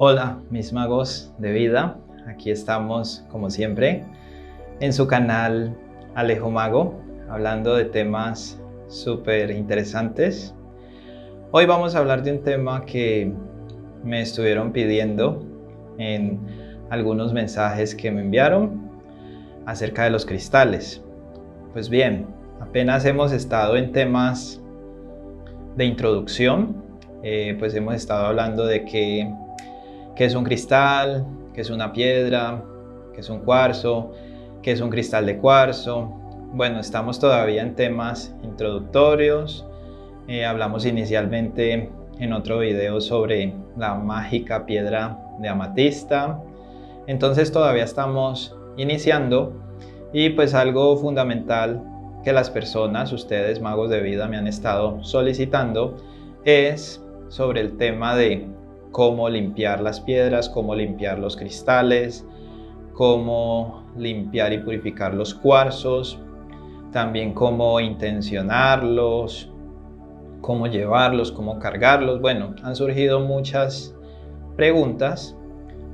Hola, mis magos de vida. Aquí estamos, como siempre, en su canal Alejo Mago, hablando de temas súper interesantes. Hoy vamos a hablar de un tema que me estuvieron pidiendo en algunos mensajes que me enviaron acerca de los cristales. Pues bien, apenas hemos estado en temas de introducción, pues hemos estado hablando de qué es un cristal, qué es una piedra, qué es un cuarzo, qué es un cristal de cuarzo. Bueno, estamos todavía en temas introductorios. Hablamos inicialmente en otro video sobre la mágica piedra de amatista. Entonces todavía estamos iniciando y pues algo fundamental que las personas, ustedes magos de vida, me han estado solicitando es sobre el tema de cómo limpiar las piedras, cómo limpiar los cristales, cómo limpiar y purificar los cuarzos, también cómo intencionarlos, cómo llevarlos, cómo cargarlos. Bueno, han surgido muchas preguntas.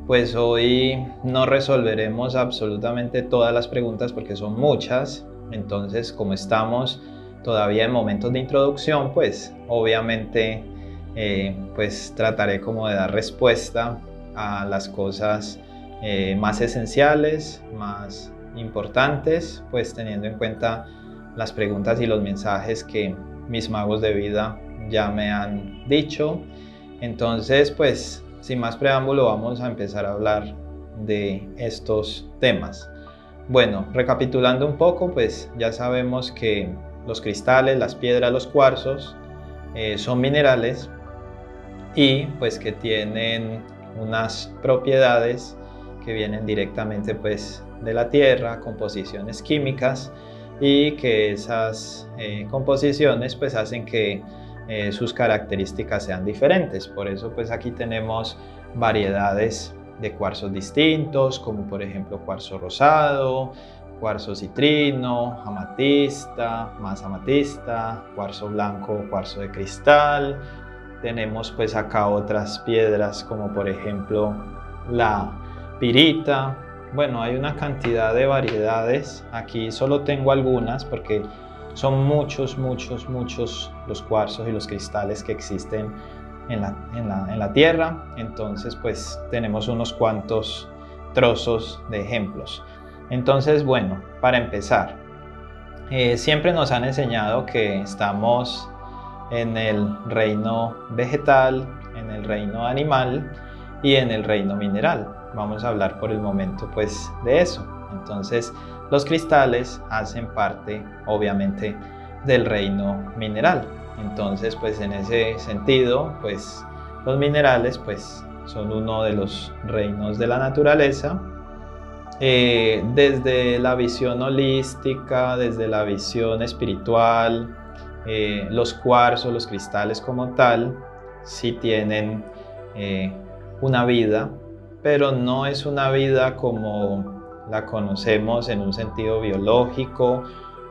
Pues hoy no resolveremos absolutamente todas las preguntas porque son muchas. Entonces, como estamos todavía en momentos de introducción, pues obviamente pues trataré como de dar respuesta a las cosas más esenciales, más importantes, pues teniendo en cuenta las preguntas y los mensajes que mis magos de vida ya me han dicho. Entonces, pues sin más preámbulo, vamos a empezar a hablar de estos temas. Bueno, recapitulando un poco, pues ya sabemos que los cristales, las piedras, los cuarzos son minerales y pues que tienen unas propiedades que vienen directamente pues de la tierra, composiciones químicas, y que esas composiciones pues hacen que sus características sean diferentes. Por eso pues aquí tenemos variedades de cuarzos distintos, como por ejemplo cuarzo rosado, cuarzo citrino, amatista, más amatista, cuarzo blanco, cuarzo de cristal. Tenemos pues acá otras piedras como por ejemplo la pirita. Bueno, hay una cantidad de variedades. Aquí solo tengo algunas porque son muchos los cuarzos y los cristales que existen en la Tierra. Entonces pues tenemos unos cuantos trozos de ejemplos. Entonces, bueno, para empezar, siempre nos han enseñado que estamos en el reino vegetal, en el reino animal y en el reino mineral. Vamos a hablar por el momento pues de eso. Entonces los cristales hacen parte obviamente del reino mineral. Entonces pues en ese sentido pues los minerales pues son uno de los reinos de la naturaleza. Desde la visión holística, desde la visión espiritual, los cuarzos, los cristales como tal, sí tienen una vida, pero no es una vida como la conocemos en un sentido biológico,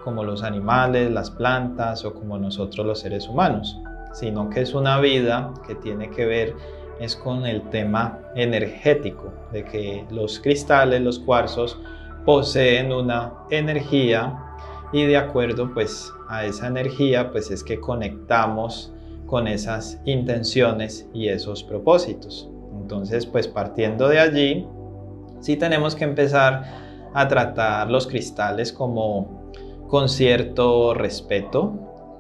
como los animales, las plantas o como nosotros los seres humanos, sino que es una vida que tiene que ver es con el tema energético, de que los cristales, los cuarzos, poseen una energía y de acuerdo pues a esa energía pues es que conectamos con esas intenciones y esos propósitos. Entonces pues partiendo de allí sí tenemos que empezar a tratar los cristales como con cierto respeto,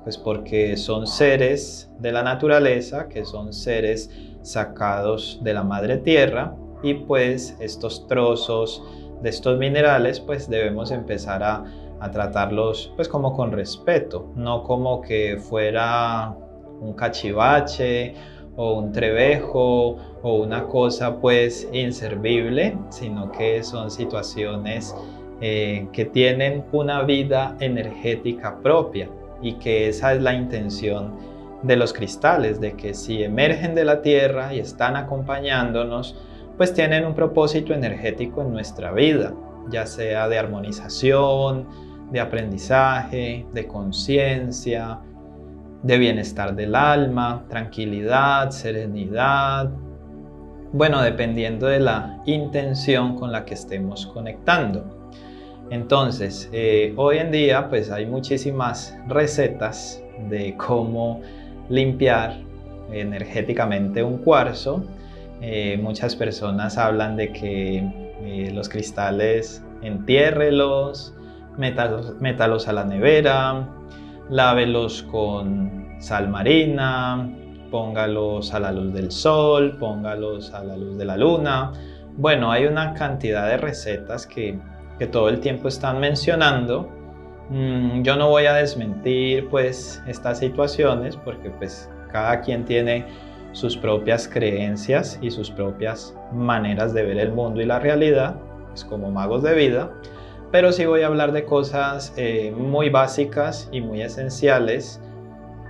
pues porque son seres de la naturaleza, que son seres sacados de la madre tierra, y pues estos trozos de estos minerales pues debemos empezar a tratarlos pues como con respeto, no como que fuera un cachivache o un trebejo o una cosa pues inservible, sino que son situaciones que tienen una vida energética propia, y que esa es la intención de los cristales, de que si emergen de la tierra y están acompañándonos, pues tienen un propósito energético en nuestra vida, ya sea de armonización, de aprendizaje, de conciencia, de bienestar del alma, tranquilidad, serenidad, Bueno, dependiendo de la intención con la que estemos conectando. Entonces, hoy en día pues hay muchísimas recetas de cómo limpiar energéticamente un cuarzo. Muchas personas hablan de que los cristales entiérrelos, métalos a la nevera, lávelos con sal marina, póngalos a la luz del sol, póngalos a la luz de la luna. Bueno, hay una cantidad de recetas que todo el tiempo están mencionando. Yo no voy a desmentir pues estas situaciones porque pues cada quien tiene sus propias creencias y sus propias maneras de ver el mundo y la realidad, pues como magos de vida, pero sí voy a hablar de cosas muy básicas y muy esenciales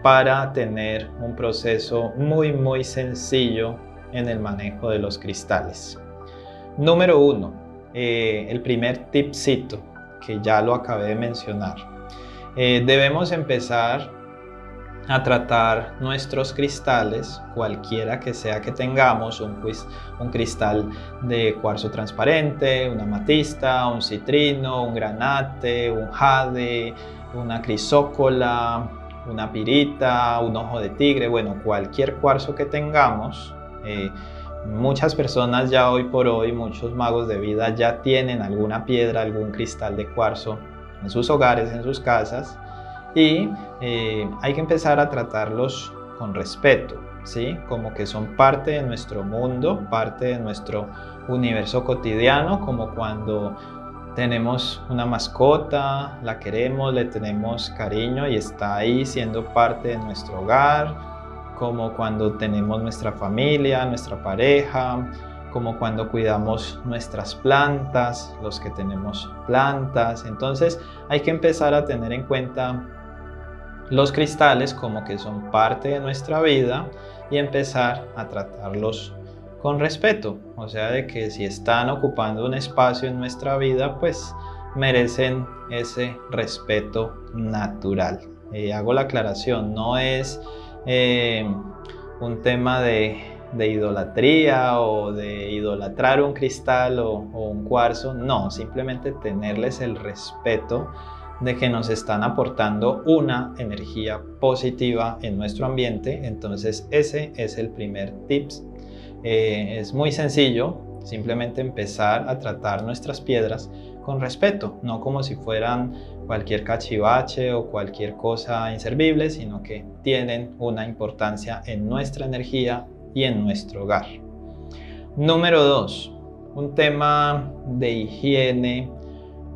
para tener un proceso muy sencillo en el manejo de los cristales. Número 1. El primer tipcito, que ya lo acabé de mencionar. Debemos empezar a tratar nuestros cristales, cualquiera que sea que tengamos, un cristal de cuarzo transparente, una amatista, un citrino, un granate, un jade, una crisócola, una pirita, un ojo de tigre, bueno, cualquier cuarzo que tengamos. Muchas personas ya hoy por hoy, muchos magos de vida ya tienen alguna piedra, algún cristal de cuarzo en sus hogares, en sus casas, y hay que empezar a tratarlos con respeto, ¿sí? Como que son parte de nuestro mundo, parte de nuestro universo cotidiano, como cuando tenemos una mascota, la queremos, le tenemos cariño y está ahí siendo parte de nuestro hogar, como cuando tenemos nuestra familia, nuestra pareja, como cuando cuidamos nuestras plantas, los que tenemos plantas. Entonces hay que empezar a tener en cuenta los cristales como que son parte de nuestra vida y empezar a tratarlos con respeto. O sea, de que si están ocupando un espacio en nuestra vida, pues merecen ese respeto natural. Hago la aclaración, no es un tema de idolatría o de idolatrar un cristal o un cuarzo, no, simplemente tenerles el respeto de que nos están aportando una energía positiva en nuestro ambiente. Entonces ese es el primer tips. Es muy sencillo, simplemente empezar a tratar nuestras piedras con respeto, no como si fueran cualquier cachivache o cualquier cosa inservible, sino que tienen una importancia en nuestra energía y en nuestro hogar. Número 2, un tema de higiene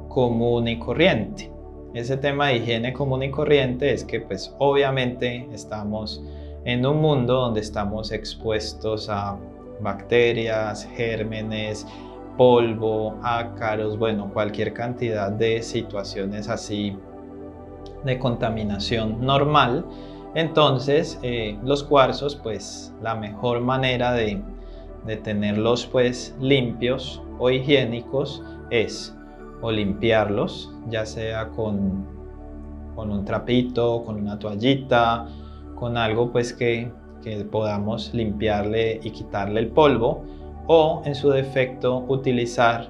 común y corriente. Ese tema de higiene común y corriente es que pues obviamente estamos en un mundo donde estamos expuestos a bacterias, gérmenes, polvo, ácaros, bueno, cualquier cantidad de situaciones así de contaminación normal. Entonces los cuarzos, pues la mejor manera de tenerlos pues limpios o higiénicos es o limpiarlos, ya sea con un trapito, con una toallita, con algo pues que podamos limpiarle y quitarle el polvo, o en su defecto utilizar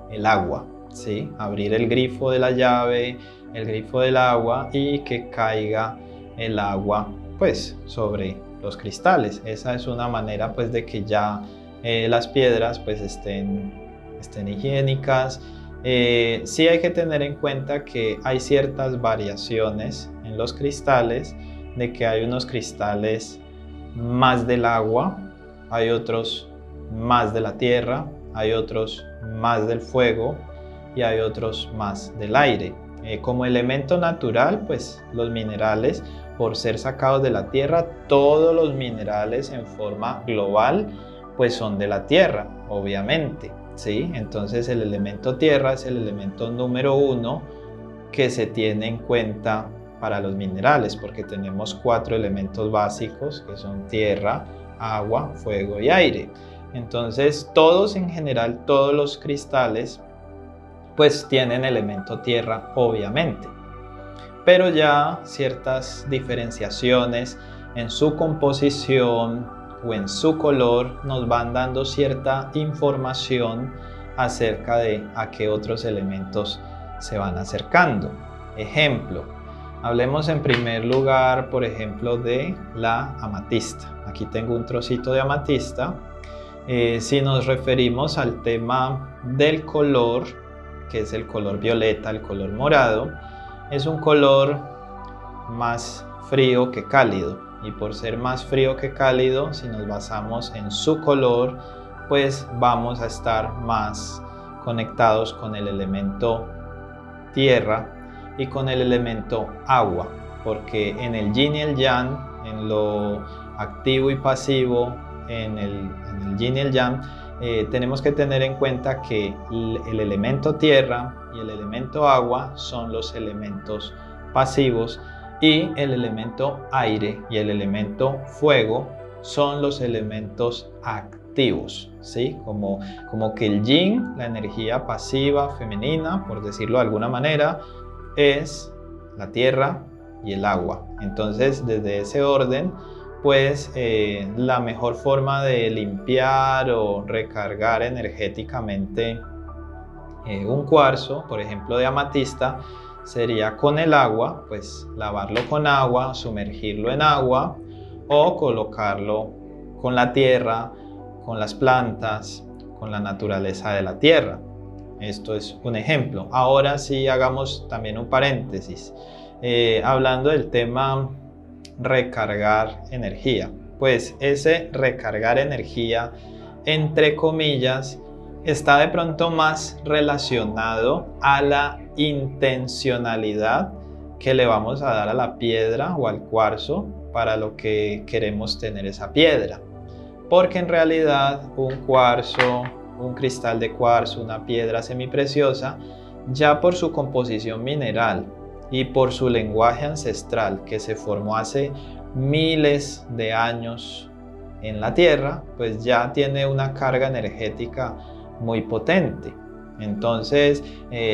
el agua, ¿sí? Abrir el grifo de la llave, el grifo del agua y que caiga el agua pues sobre los cristales. Esa es una manera pues de que ya las piedras pues estén higiénicas. Sí hay que tener en cuenta que hay ciertas variaciones en los cristales, de que hay unos cristales más del agua, hay otros más de la tierra, hay otros más del fuego y hay otros más del aire. Como elemento natural, pues los minerales, por ser sacados de la tierra, todos los minerales en forma global, pues son de la tierra, obviamente, ¿sí? Entonces el elemento tierra es el elemento número 1 que se tiene en cuenta para los minerales, porque tenemos 4 elementos básicos que son tierra, agua, fuego y aire. Entonces todos en general, todos los cristales pues tienen elemento tierra obviamente, pero ya ciertas diferenciaciones en su composición o en su color nos van dando cierta información acerca de a qué otros elementos se van acercando. Ejemplo, hablemos en primer lugar, por ejemplo, de la amatista. Aquí tengo un trocito de amatista. Si nos referimos al tema del color, que es el color violeta, el color morado, es un color más frío que cálido. Y por ser más frío que cálido, si nos basamos en su color, pues vamos a estar más conectados con el elemento tierra y con el elemento agua, porque en el yin y el yang, en lo activo y pasivo, en el yin y el yang, tenemos que tener en cuenta que el elemento tierra y el elemento agua son los elementos pasivos y el elemento aire y el elemento fuego son los elementos activos, ¿sí? Como que el yin, la energía pasiva femenina, por decirlo de alguna manera, es la tierra y el agua. Entonces, desde ese orden, pues la mejor forma de limpiar o recargar energéticamente un cuarzo, por ejemplo de amatista, sería con el agua, pues lavarlo con agua, sumergirlo en agua o colocarlo con la tierra, con las plantas, con la naturaleza de la tierra. Esto es un ejemplo. Ahora sí hagamos también un paréntesis. Hablando del tema recargar energía. Pues ese recargar energía, entre comillas, está de pronto más relacionado a la intencionalidad que le vamos a dar a la piedra o al cuarzo para lo que queremos tener esa piedra. Porque en realidad un cuarzo, un cristal de cuarzo, una piedra semipreciosa, ya por su composición mineral y por su lenguaje ancestral que se formó hace miles de años en la Tierra, pues ya tiene una carga energética muy potente. Entonces,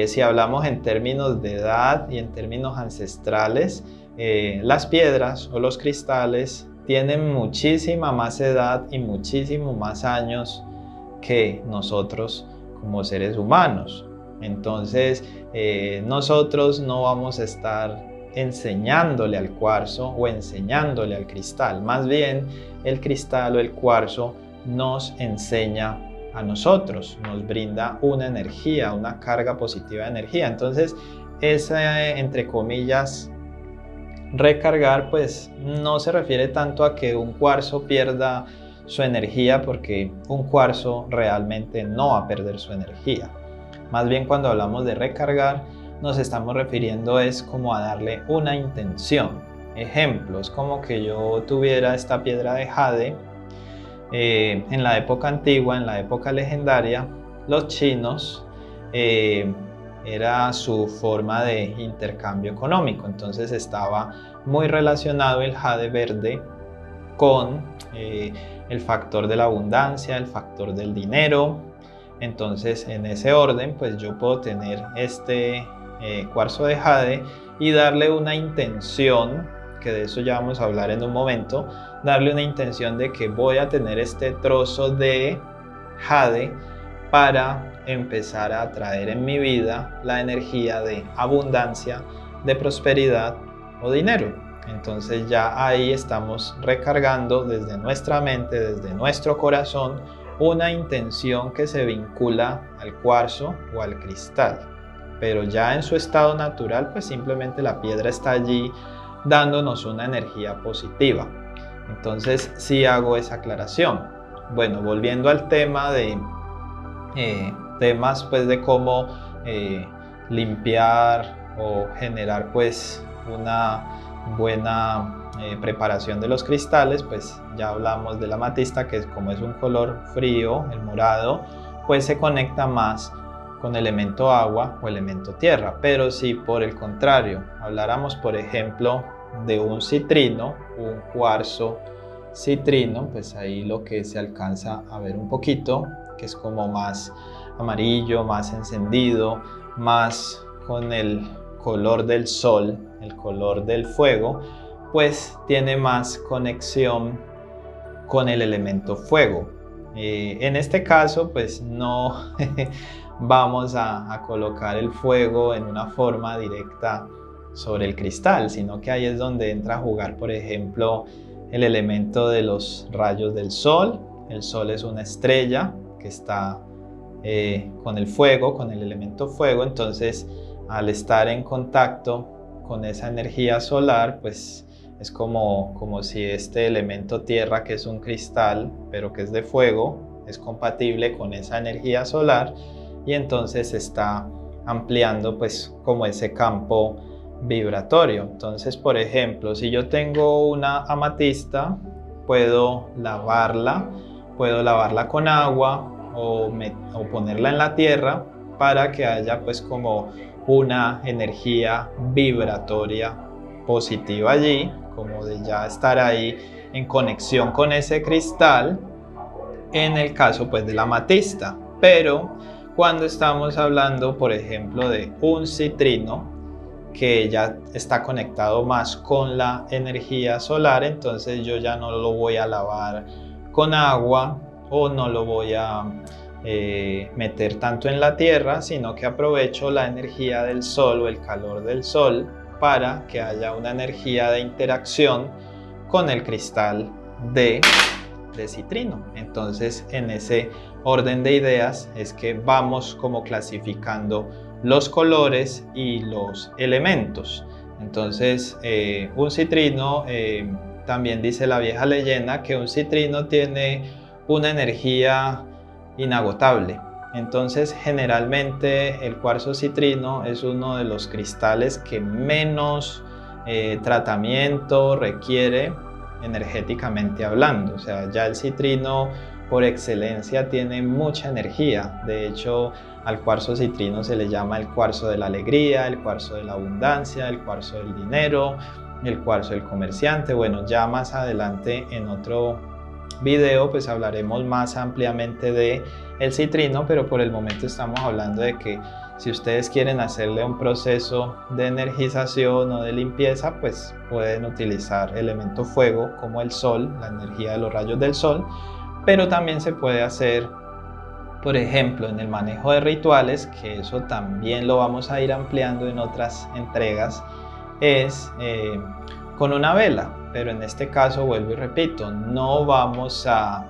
si hablamos en términos de edad y en términos ancestrales, las piedras o los cristales tienen muchísima más edad y muchísimo más años que nosotros como seres humanos. Entonces, nosotros no vamos a estar enseñándole al cuarzo o enseñándole al cristal. Más bien, el cristal o el cuarzo nos enseña a nosotros, nos brinda una energía, una carga positiva de energía. Entonces, ese, entre comillas, recargar, pues no se refiere tanto a que un cuarzo pierda su energía, porque un cuarzo realmente no va a perder su energía. Más bien, cuando hablamos de recargar, nos estamos refiriendo es como a darle una intención. Ejemplos, como que yo tuviera esta piedra de jade. En la época antigua, en la época legendaria, los chinos era su forma de intercambio económico. Entonces estaba muy relacionado el jade verde con el factor de la abundancia, el factor del dinero. Entonces, en ese orden, pues yo puedo tener este cuarzo de jade y darle una intención, que de eso ya vamos a hablar en un momento, darle una intención de que voy a tener este trozo de jade para empezar a atraer en mi vida la energía de abundancia, de prosperidad o dinero. Entonces ya ahí estamos recargando desde nuestra mente, desde nuestro corazón, una intención que se vincula al cuarzo o al cristal. Pero ya en su estado natural, pues simplemente la piedra está allí dándonos una energía positiva. Entonces sí hago esa aclaración. Bueno, volviendo al tema de temas pues de cómo limpiar o generar pues una buena preparación de los cristales, pues ya hablamos de la amatista, que como es un color frío, el morado, pues se conecta más con elemento agua o elemento tierra. Pero si por el contrario habláramos, por ejemplo, de un citrino, un cuarzo citrino, pues ahí lo que se alcanza a ver un poquito, que es como más amarillo, más encendido, más con el color del sol, el color del fuego, pues tiene más conexión con el elemento fuego. En este caso pues no vamos a colocar el fuego en una forma directa sobre el cristal, sino que ahí es donde entra a jugar, por ejemplo, el elemento de los rayos del sol. El sol es una estrella que está con el fuego, con el elemento fuego. Entonces, al estar en contacto con esa energía solar, pues es como si este elemento tierra, que es un cristal, pero que es de fuego, es compatible con esa energía solar, y entonces está ampliando pues como ese campo vibratorio. Entonces, por ejemplo, si yo tengo una amatista, puedo lavarla con agua o ponerla en la tierra para que haya pues como una energía vibratoria positiva allí, como de ya estar ahí en conexión con ese cristal, en el caso pues de la amatista. Pero cuando estamos hablando, por ejemplo, de un citrino, que ya está conectado más con la energía solar, entonces yo ya no lo voy a lavar con agua o no lo voy a meter tanto en la tierra, sino que aprovecho la energía del sol o el calor del sol para que haya una energía de interacción con el cristal de citrino. Entonces, en ese orden de ideas es que vamos como clasificando los colores y los elementos. Entonces, un citrino, también dice la vieja leyenda que un citrino tiene una energía inagotable. Entonces, generalmente el cuarzo citrino es uno de los cristales que menos tratamiento requiere energéticamente hablando. O sea, ya el citrino por excelencia tiene mucha energía. De hecho, al cuarzo citrino se le llama el cuarzo de la alegría, el cuarzo de la abundancia, el cuarzo del dinero, el cuarzo del comerciante. Bueno, ya más adelante en otro video pues hablaremos más ampliamente de el citrino, pero por el momento estamos hablando de que si ustedes quieren hacerle un proceso de energización o de limpieza, pues pueden utilizar elemento fuego como el sol, la energía de los rayos del sol, pero también se puede hacer, por ejemplo, en el manejo de rituales, que eso también lo vamos a ir ampliando en otras entregas, es con una vela. Pero en este caso, vuelvo y repito, no vamos a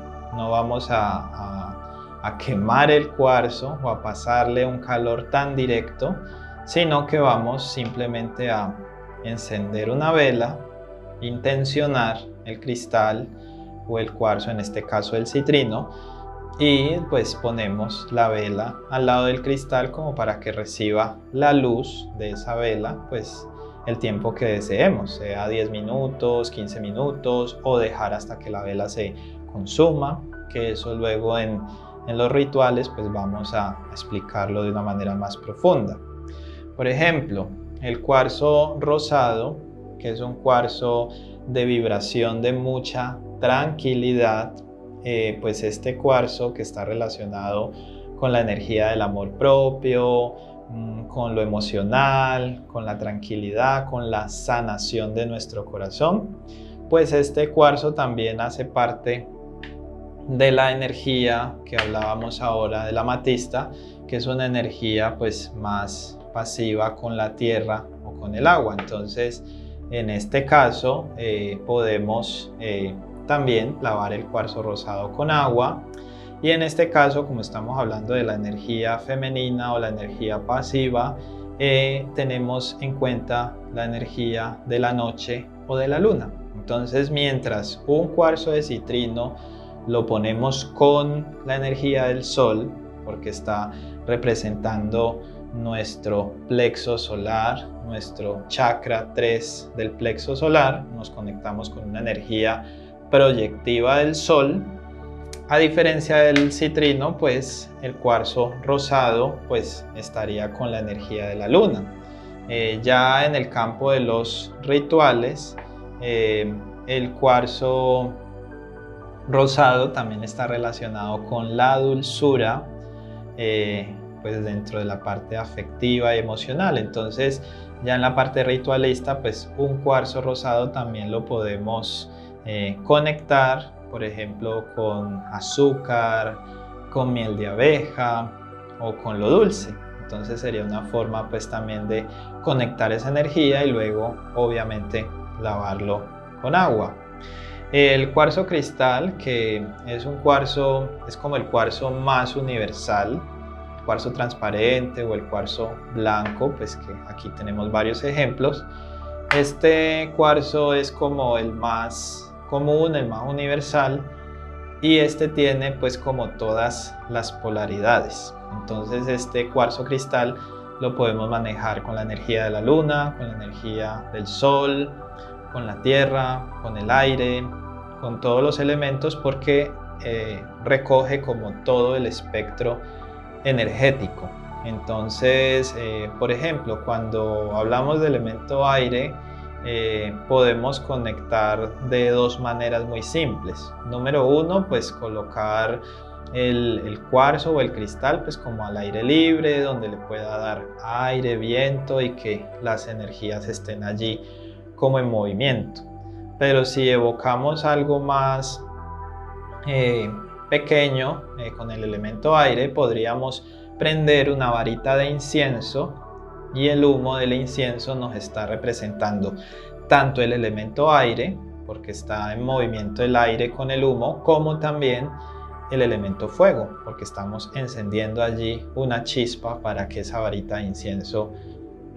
quemar el cuarzo o a pasarle un calor tan directo, sino que vamos simplemente a encender una vela, intencionar el cristal o el cuarzo, en este caso el citrino, y pues ponemos la vela al lado del cristal como para que reciba la luz de esa vela pues el tiempo que deseemos, sea 10 minutos, 15 minutos o dejar hasta que la vela se consuma, que eso luego en los rituales pues vamos a explicarlo de una manera más profunda. Por ejemplo, el cuarzo rosado, que es un cuarzo de vibración de mucha tranquilidad, pues este cuarzo que está relacionado con la energía del amor propio, con lo emocional, con la tranquilidad, con la sanación de nuestro corazón, pues este cuarzo también hace parte de la energía que hablábamos ahora de la amatista, que es una energía pues más pasiva con la tierra o con el agua. Entonces, en este caso podemos también lavar el cuarzo rosado con agua. Y en este caso, como estamos hablando de la energía femenina o la energía pasiva, tenemos en cuenta la energía de la noche o de la luna. Entonces, mientras un cuarzo de citrino lo ponemos con la energía del sol, porque está representando nuestro plexo solar, nuestro chakra 3 del plexo solar, nos conectamos con una energía proyectiva del sol. A diferencia del citrino, pues el cuarzo rosado pues estaría con la energía de la luna. Ya en el campo de los rituales, el cuarzo rosado también está relacionado con la dulzura, pues dentro de la parte afectiva y emocional. Entonces ya en la parte ritualista, pues un cuarzo rosado también lo podemos conectar por ejemplo, con azúcar, con miel de abeja o con lo dulce. Entonces sería una forma pues también de conectar esa energía y luego obviamente lavarlo con agua. El cuarzo cristal, que es un cuarzo, es como el cuarzo más universal, el cuarzo transparente o el cuarzo blanco, pues que aquí tenemos varios ejemplos. Este cuarzo es como el más común, el más universal, y este tiene pues como todas las polaridades. Entonces este cuarzo cristal lo podemos manejar con la energía de la luna, con la energía del sol, con la tierra, con el aire, con todos los elementos, porque recoge como todo el espectro energético. Entonces, por ejemplo, cuando hablamos del elemento aire, podemos conectar de dos maneras muy simples. Número uno, pues colocar el cuarzo o el cristal pues como al aire libre, donde le pueda dar aire, viento y que las energías estén allí como en movimiento. Pero si evocamos algo más pequeño con el elemento aire, podríamos prender una varita de incienso y el humo del incienso nos está representando tanto el elemento aire, porque está en movimiento el aire con el humo, como también el elemento fuego, porque estamos encendiendo allí una chispa para que esa varita de incienso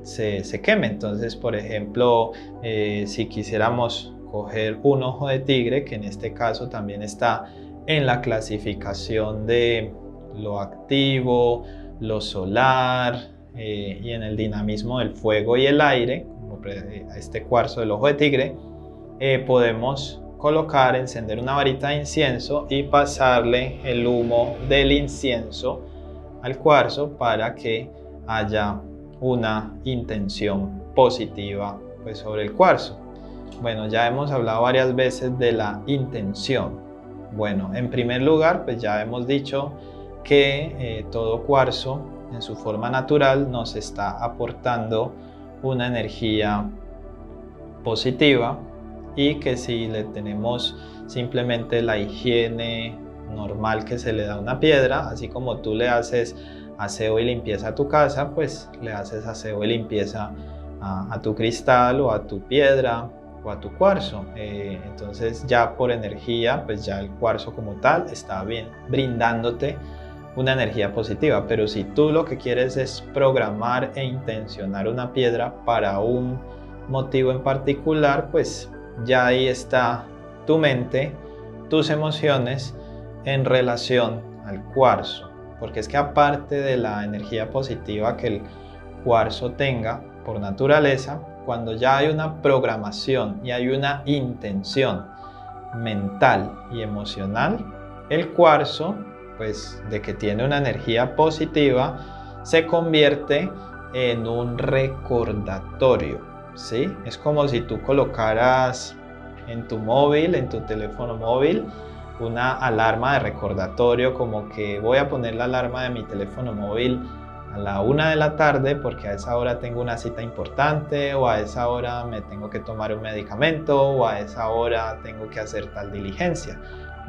se queme. Entonces, por ejemplo, si quisiéramos coger un ojo de tigre, que en este caso también está en la clasificación de lo activo, lo solar y en el dinamismo del fuego y el aire, como este cuarzo del ojo de tigre, podemos colocar, encender una varita de incienso y pasarle el humo del incienso al cuarzo para que haya una intención positiva pues, sobre el cuarzo. Bueno, ya hemos hablado varias veces de la intención. Bueno, en primer lugar, pues ya hemos dicho que todo cuarzo en su forma natural nos está aportando una energía positiva y que si le tenemos simplemente la higiene normal que se le da a una piedra, así como tú le haces aseo y limpieza a tu casa, pues le haces aseo y limpieza a tu cristal o a tu piedra o a tu cuarzo. Entonces ya por energía, pues ya el cuarzo como tal está bien brindándote una energía positiva. Pero si tú lo que quieres es programar e intencionar una piedra para un motivo en particular, pues ya ahí está tu mente, tus emociones en relación al cuarzo. Porque es que aparte de la energía positiva que el cuarzo tenga por naturaleza, cuando ya hay una programación y hay una intención mental y emocional, el cuarzo, pues de que tiene una energía positiva, se convierte en un recordatorio, ¿sí? Es como si tú colocaras en tu móvil, en tu teléfono móvil, una alarma de recordatorio, como que voy a poner la alarma de mi teléfono móvil a la 1 de la tarde porque a esa hora tengo una cita importante, o a esa hora me tengo que tomar un medicamento, o a esa hora tengo que hacer tal diligencia.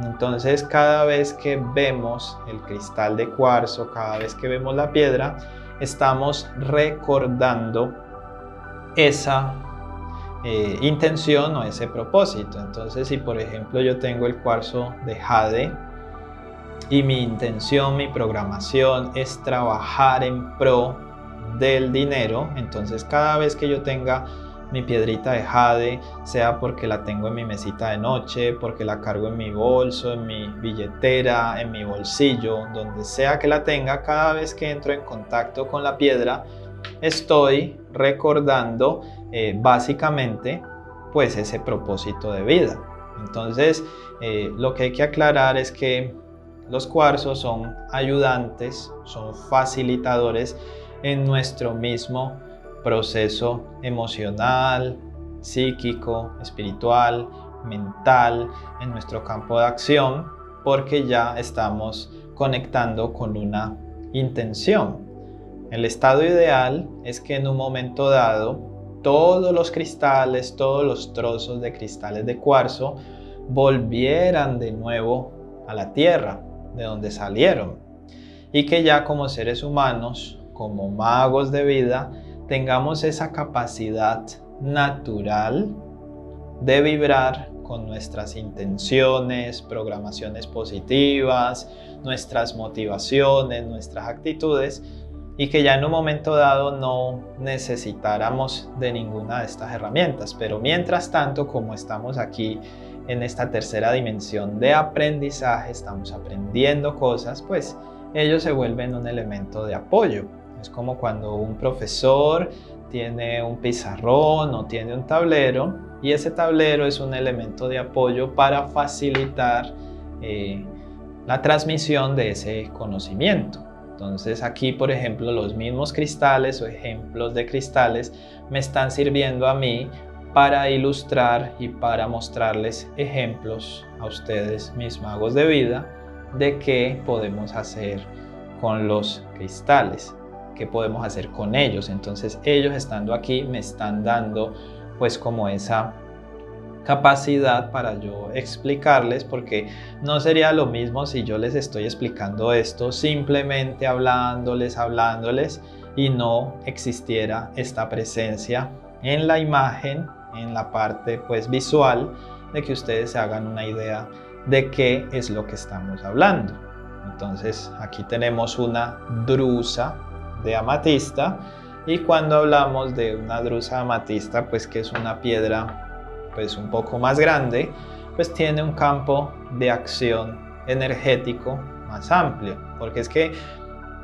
Entonces cada vez que vemos el cristal de cuarzo, cada vez que vemos la piedra, estamos recordando esa intención o ese propósito. Entonces si por ejemplo yo tengo el cuarzo de jade y mi intención, mi programación es trabajar en pro del dinero, entonces cada vez que yo tenga mi piedrita de jade, sea porque la tengo en mi mesita de noche, porque la cargo en mi bolso, en mi billetera, en mi bolsillo, donde sea que la tenga, cada vez que entro en contacto con la piedra, estoy recordando básicamente pues ese propósito de vida. Entonces lo que hay que aclarar es que los cuarzos son ayudantes, son facilitadores en nuestro mismo proceso emocional, psíquico, espiritual, mental, en nuestro campo de acción, porque ya estamos conectando con una intención. El estado ideal es que en un momento dado todos los cristales, todos los trozos de cristales de cuarzo volvieran de nuevo a la tierra de donde salieron, y que ya como seres humanos, como magos de vida, tengamos esa capacidad natural de vibrar con nuestras intenciones, programaciones positivas, nuestras motivaciones, nuestras actitudes, y que ya en un momento dado no necesitáramos de ninguna de estas herramientas. Pero mientras tanto, como estamos aquí en esta tercera dimensión de aprendizaje, estamos aprendiendo cosas, pues ellos se vuelven un elemento de apoyo. Es como cuando un profesor tiene un pizarrón o tiene un tablero, y ese tablero es un elemento de apoyo para facilitar la transmisión de ese conocimiento. Entonces aquí, por ejemplo, los mismos cristales o ejemplos de cristales me están sirviendo a mí para ilustrar y para mostrarles ejemplos a ustedes, mis magos de vida, de qué podemos hacer con los cristales, qué podemos hacer con ellos. Entonces ellos, estando aquí, me están dando pues como esa capacidad para yo explicarles, porque no sería lo mismo si yo les estoy explicando esto simplemente hablándoles y no existiera esta presencia en la imagen, en la parte pues visual, de que ustedes se hagan una idea de qué es lo que estamos hablando. Entonces aquí tenemos una drusa de amatista, y cuando hablamos de una drusa de amatista, pues que es una piedra pues un poco más grande, pues tiene un campo de acción energético más amplio, porque es que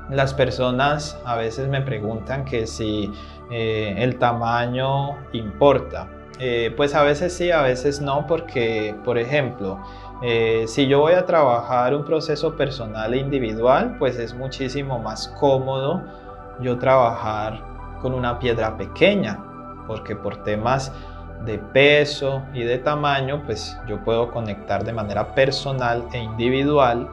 las personas a veces me preguntan que si el tamaño importa. Pues a veces sí, a veces no, porque por ejemplo, si yo voy a trabajar un proceso personal e individual, pues es muchísimo más cómodo yo trabajar con una piedra pequeña, porque por temas de peso y de tamaño, pues yo puedo conectar de manera personal e individual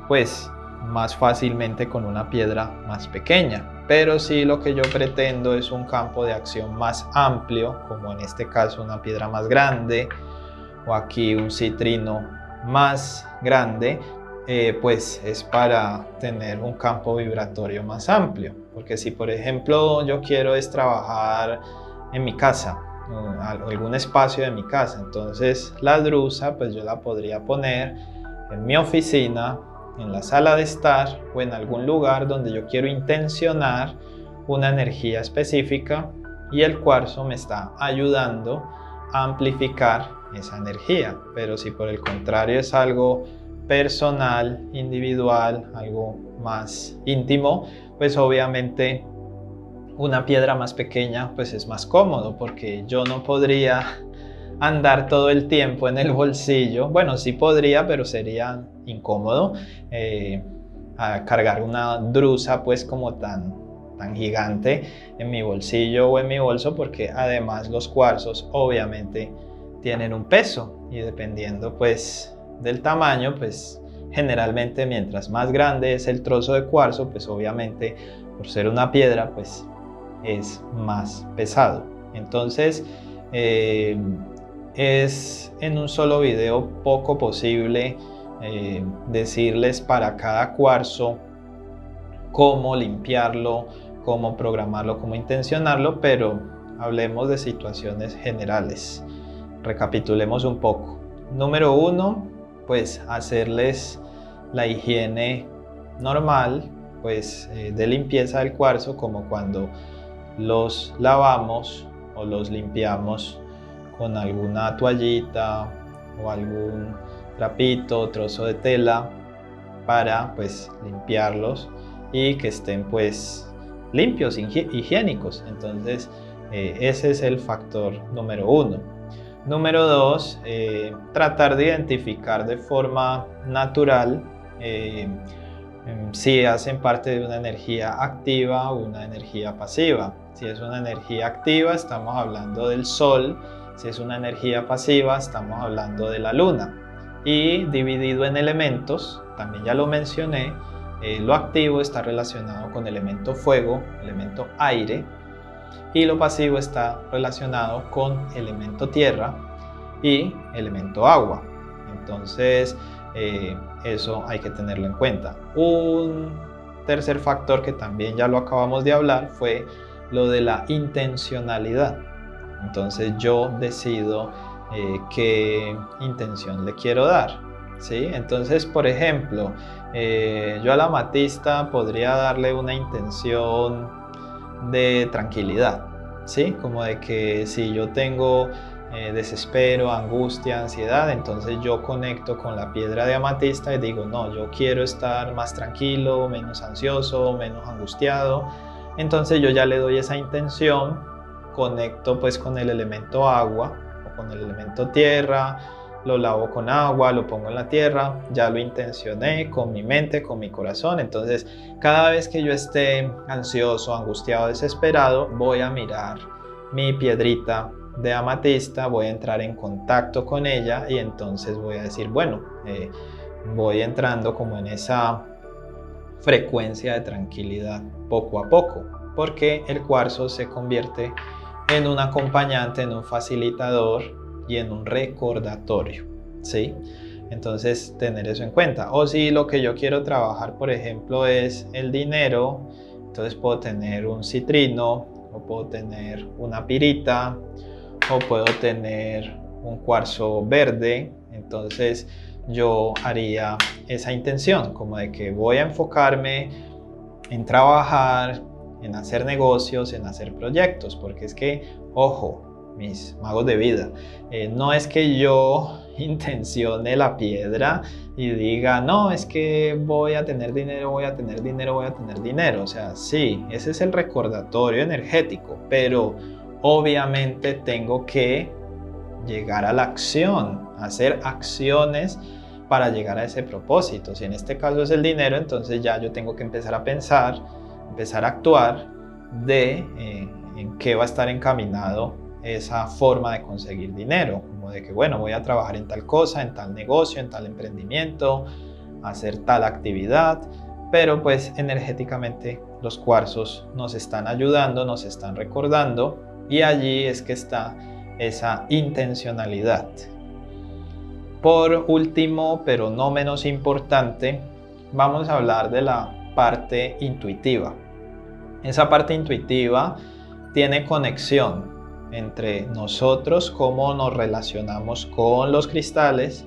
pues más fácilmente con una piedra más pequeña. Pero si lo que yo pretendo es un campo de acción más amplio, como en este caso una piedra más grande, o aquí un citrino más grande, pues es para tener un campo vibratorio más amplio. Porque si por ejemplo yo quiero es trabajar en mi casa, algún espacio de mi casa, entonces la drusa pues yo la podría poner en mi oficina, en la sala de estar, o en algún lugar donde yo quiero intencionar una energía específica, y el cuarzo me está ayudando a amplificar esa energía. Pero si por el contrario es algo personal, individual, algo más íntimo, pues obviamente una piedra más pequeña pues es más cómodo, porque yo no podría andar todo el tiempo en el bolsillo. Bueno, sí podría, pero sería incómodo a cargar una drusa pues como tan gigante en mi bolsillo o en mi bolso, porque además los cuarzos obviamente tienen un peso, y dependiendo pues del tamaño, pues generalmente mientras más grande es el trozo de cuarzo, pues obviamente por ser una piedra pues es más pesado. Entonces es en un solo video poco posible decirles para cada cuarzo cómo limpiarlo, cómo programarlo, cómo intencionarlo, pero hablemos de situaciones generales. Recapitulemos un poco. Número 1, pues hacerles la higiene normal pues de limpieza del cuarzo, como cuando los lavamos o los limpiamos con alguna toallita o algún trapito, trozo de tela, para pues limpiarlos y que estén pues limpios, higiénicos. Entonces ese es el factor número 1. Número 2, tratar de identificar de forma natural si hacen parte de una energía activa o una energía pasiva. Si es una energía activa, estamos hablando del sol. Si es una energía pasiva, estamos hablando de la luna. Y dividido en elementos, también ya lo mencioné, lo activo está relacionado con elemento fuego, elemento aire, y lo pasivo está relacionado con elemento tierra y elemento agua. Entonces, eso hay que tenerlo en cuenta. Un tercer factor que también ya lo acabamos de hablar fue lo de la intencionalidad. Entonces yo decido qué intención le quiero dar, ¿sí? Entonces, por ejemplo, yo a la amatista podría darle una intención de tranquilidad, ¿sí? Como de que si yo tengo desespero, angustia, ansiedad, entonces yo conecto con la piedra de amatista y digo, no, yo quiero estar más tranquilo, menos ansioso, menos angustiado. Entonces yo ya le doy esa intención, conecto pues con el elemento agua o con el elemento tierra, lo lavo con agua, lo pongo en la tierra, ya lo intencioné con mi mente, con mi corazón. Entonces cada vez que yo esté ansioso, angustiado, desesperado, voy a mirar mi piedrita de amatista, voy a entrar en contacto con ella y entonces voy a decir, bueno, voy entrando como en esa frecuencia de tranquilidad poco a poco, porque el cuarzo se convierte en un acompañante, en un facilitador y en un recordatorio, ¿sí? Entonces tener eso en cuenta. O si lo que yo quiero trabajar, por ejemplo, es el dinero, entonces puedo tener un citrino, o puedo tener una pirita, o puedo tener un cuarzo verde. Entonces yo haría esa intención como de que voy a enfocarme en trabajar, en hacer negocios, en hacer proyectos, porque es que, ojo, mis magos de vida, no es que yo intencione la piedra y diga, no, es que voy a tener dinero, voy a tener dinero, voy a tener dinero. O sea, sí, ese es el recordatorio energético, pero obviamente tengo que llegar a la acción, hacer acciones para llegar a ese propósito. Si en este caso es el dinero, entonces ya yo tengo que empezar a pensar, empezar a actuar en qué va a estar encaminado esa forma de conseguir dinero, como de que bueno, voy a trabajar en tal cosa, en tal negocio, en tal emprendimiento, hacer tal actividad, pero pues energéticamente los cuarzos nos están ayudando, nos están recordando, y allí es que está esa intencionalidad. Por último, pero no menos importante, vamos a hablar de la parte intuitiva. Esa parte intuitiva tiene conexión entre nosotros, cómo nos relacionamos con los cristales,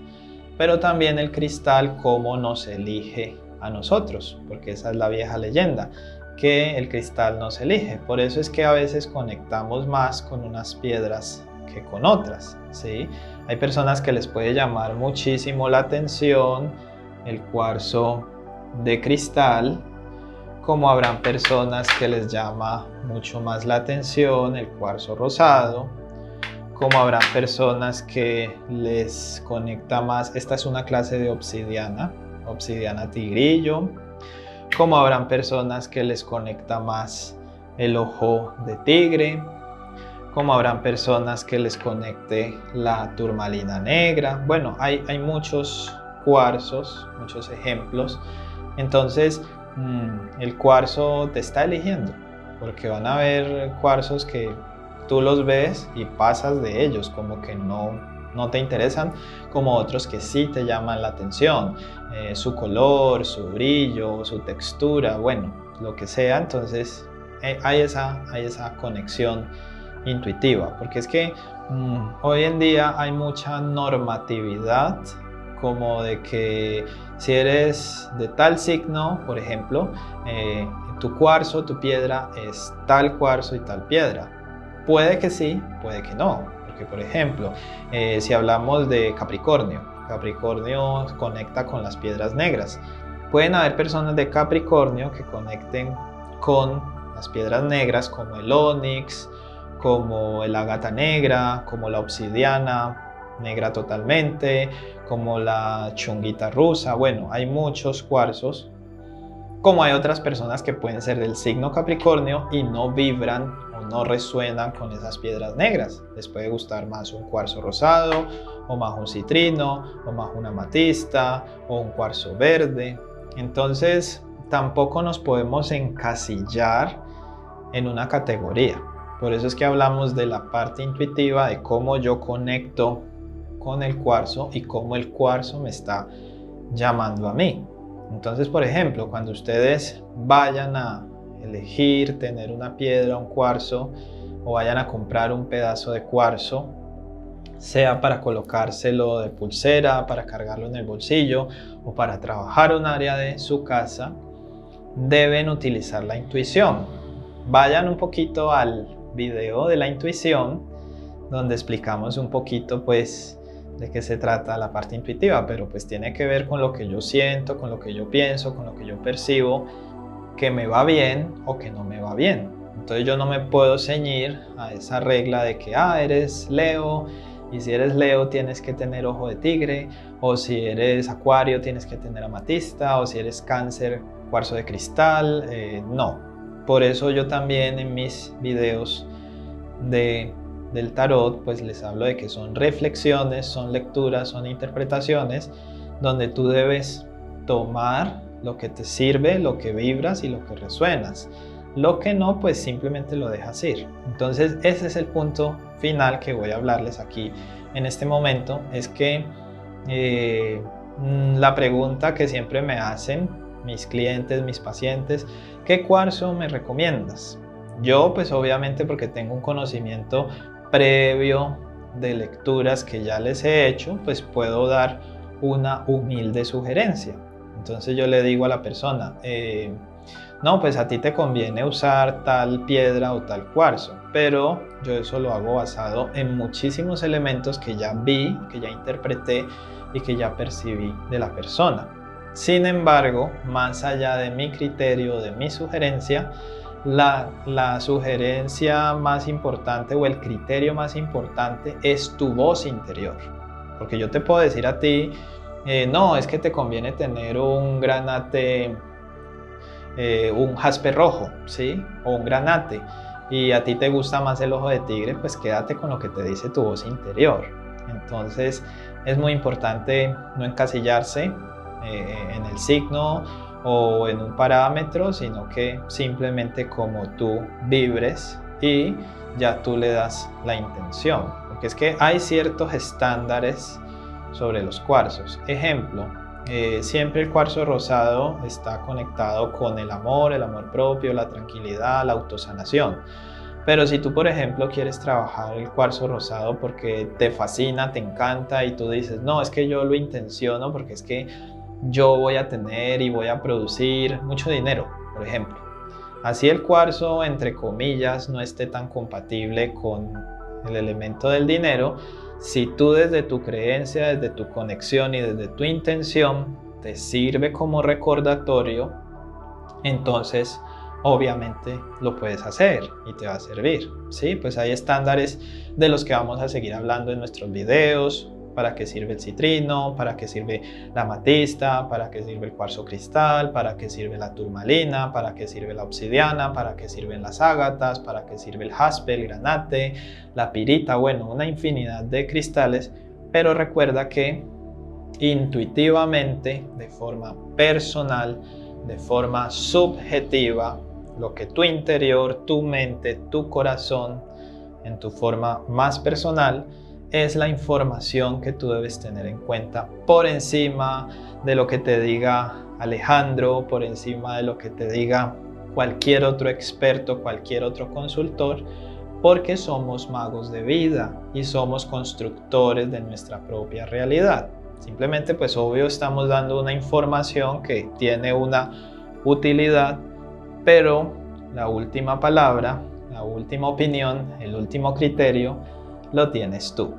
pero también el cristal cómo nos elige a nosotros, porque esa es la vieja leyenda, que el cristal nos elige. Por eso es que a veces conectamos más con unas piedras que con otras, ¿sí? Hay personas que les puede llamar muchísimo la atención el cuarzo de cristal, como habrán personas que les llama mucho más la atención el cuarzo rosado, como habrán personas que les conecta más, esta es una clase de obsidiana, obsidiana tigrillo, como habrán personas que les conecta más el ojo de tigre, como habrán personas que les conecte la turmalina negra. Bueno, hay muchos cuarzos, muchos ejemplos. Entonces el cuarzo te está eligiendo, porque van a haber cuarzos que tú los ves y pasas de ellos, como que no te interesan, como otros que sí te llaman la atención, su color, su brillo, su textura, bueno, lo que sea. Entonces hay esa conexión intuitiva, porque es que hoy en día hay mucha normatividad, como de que si eres de tal signo, por ejemplo, tu cuarzo, tu piedra es tal cuarzo y tal piedra. Puede que sí, puede que no, porque por ejemplo, si hablamos de Capricornio, Capricornio conecta con las piedras negras. Pueden haber personas de Capricornio que conecten con las piedras negras como el ónix, como el ágata negra, como la obsidiana negra totalmente, como la chunguita rusa. Bueno, hay muchos cuarzos, como hay otras personas que pueden ser del signo Capricornio y no vibran o no resuenan con esas piedras negras. Les puede gustar más un cuarzo rosado, o más un citrino, o más una amatista, o un cuarzo verde. Entonces tampoco nos podemos encasillar en una categoría. Por eso es que hablamos de la parte intuitiva, de cómo yo conecto con el cuarzo y cómo el cuarzo me está llamando a mí. Entonces, por ejemplo, cuando ustedes vayan a elegir tener una piedra, un cuarzo, o vayan a comprar un pedazo de cuarzo, sea para colocárselo de pulsera, para cargarlo en el bolsillo o para trabajar un área de su casa, deben utilizar la intuición. Vayan un poquito al video de la intuición, donde explicamos un poquito pues de qué se trata la parte intuitiva, pero pues tiene que ver con lo que yo siento, con lo que yo pienso, con lo que yo percibo, que me va bien o que no me va bien. Entonces yo no me puedo ceñir a esa regla de que eres Leo, y si eres Leo tienes que tener ojo de tigre, o si eres Acuario tienes que tener amatista, o si eres Cáncer, cuarzo de cristal. No, por eso yo también en mis videos del tarot pues les hablo de que son reflexiones, son lecturas, son interpretaciones, donde tú debes tomar lo que te sirve, lo que vibras y lo que resuenas. Lo que no, pues simplemente lo dejas ir. Entonces ese es el punto final que voy a hablarles aquí en este momento. Es que la pregunta que siempre me hacen mis clientes, mis pacientes: ¿qué cuarzo me recomiendas? Yo pues obviamente, porque tengo un conocimiento previo de lecturas que ya les he hecho, pues puedo dar una humilde sugerencia. Entonces yo le digo a la persona, no, pues a ti te conviene usar tal piedra o tal cuarzo, pero yo eso lo hago basado en muchísimos elementos que ya vi, que ya interpreté y que ya percibí de la persona. Sin embargo, más allá de mi criterio, de mi sugerencia, la sugerencia más importante o el criterio más importante es tu voz interior. Porque yo te puedo decir a ti, no, es que te conviene tener un granate, un jaspe rojo, ¿sí? O un granate, y a ti te gusta más el ojo de tigre, pues quédate con lo que te dice tu voz interior. Entonces es muy importante no encasillarse en el signo o en un parámetro, sino que simplemente como tú vibres y ya tú le das la intención, porque es que hay ciertos estándares sobre los cuarzos. Ejemplo, siempre el cuarzo rosado está conectado con el amor propio, la tranquilidad, la autosanación. Pero si tú, por ejemplo, quieres trabajar el cuarzo rosado porque te fascina, te encanta, y tú dices, no, es que yo lo intenciono porque es que yo voy a tener y voy a producir mucho dinero, por ejemplo. Así el cuarzo, entre comillas, no esté tan compatible con el elemento del dinero, si tú desde tu creencia, desde tu conexión y desde tu intención te sirve como recordatorio, entonces obviamente lo puedes hacer y te va a servir, ¿sí? Pues hay estándares de los que vamos a seguir hablando en nuestros videos. ¿Para qué sirve el citrino? ¿Para qué sirve la amatista? ¿Para qué sirve el cuarzo cristal? ¿Para qué sirve la turmalina? ¿Para qué sirve la obsidiana? ¿Para qué sirven las ágatas? ¿Para qué sirve el jaspe, el granate, la pirita? Bueno, una infinidad de cristales, pero recuerda que intuitivamente, de forma personal, de forma subjetiva, lo que tu interior, tu mente, tu corazón, en tu forma más personal, es la información que tú debes tener en cuenta por encima de lo que te diga Alejandro, por encima de lo que te diga cualquier otro experto, cualquier otro consultor, porque somos magos de vida y somos constructores de nuestra propia realidad. Simplemente, pues obvio, estamos dando una información que tiene una utilidad, pero la última palabra, la última opinión, el último criterio lo tienes tú.